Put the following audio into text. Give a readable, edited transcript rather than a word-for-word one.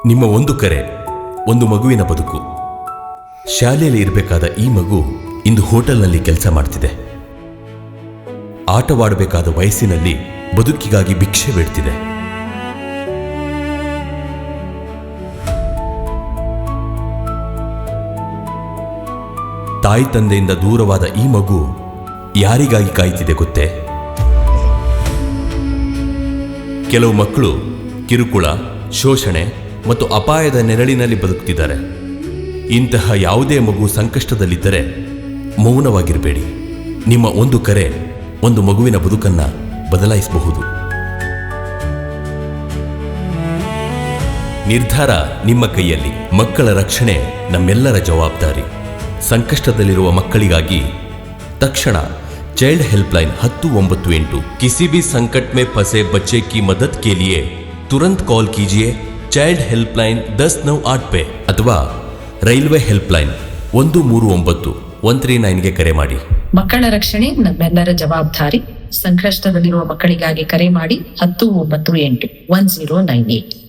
ನಿಮ್ಮ ಒಂದು ಕರೆ, ಒಂದು ಮಗುವಿನ ಬದುಕು. ಶಾಲೆಯಲ್ಲಿ ಇರಬೇಕಾದ ಈ ಮಗು ಇಂದು ಹೋಟೆಲ್ನಲ್ಲಿ ಕೆಲಸ ಮಾಡ್ತಿದೆ. ಆಟವಾಡಬೇಕಾದ ವಯಸ್ಸಿನಲ್ಲಿ ಬದುಕಿಗಾಗಿ ಭಿಕ್ಷೆ ಬೇಡ್ತಿದೆ. ತಾಯಿ ತಂದೆಯಿಂದ ದೂರವಾದ ಈ ಮಗು ಯಾರಿಗಾಗಿ ಕಾಯ್ತಿದೆ ಗೊತ್ತೇ? ಕೆಲವು ಮಕ್ಕಳು ಕಿರುಕುಳ, ಶೋಷಣೆ ಮತ್ತು ಅಪಾಯದ ನೆರಳಿನಲ್ಲಿ ಬದುಕುತ್ತಿದ್ದಾರೆ. ಇಂತಹ ಯಾವುದೇ ಮಗು ಸಂಕಷ್ಟದಲ್ಲಿದ್ದರೆ ಮೌನವಾಗಿರಬೇಡಿ. ನಿಮ್ಮ ಒಂದು ಕರೆ ಒಂದು ಮಗುವಿನ ಬದುಕನ್ನ ಬದಲಾಯಿಸಬಹುದು. ನಿರ್ಧಾರ ನಿಮ್ಮ ಕೈಯಲ್ಲಿ. ಮಕ್ಕಳ ರಕ್ಷಣೆ ನಮ್ಮೆಲ್ಲರ ಜವಾಬ್ದಾರಿ. ಸಂಕಷ್ಟದಲ್ಲಿರುವ ಮಕ್ಕಳಿಗಾಗಿ तक्षण चाइल्ड हेल्पलाइन 1098। किसी भी संकट में फंसे बच्चे की मदद के लिए तुरंत कॉल कीजिए चाइल्ड हेल्पलाइन 1098 पे अथवा ರೈಲ್ವೆ ಹೆಲ್ಪ್ಲೈನ್ 139 139 ಗೆ ಕರೆ ಮಾಡಿ. ಮಕ್ಕಳ ರಕ್ಷಣೆ ನಮ್ಮೆಲ್ಲರ ಜವಾಬ್ದಾರಿ. ಸಂಕಷ್ಟದಲ್ಲಿರುವ ಮಕ್ಕಳಿಗಾಗಿ ಕರೆ ಮಾಡಿ 1098 1098.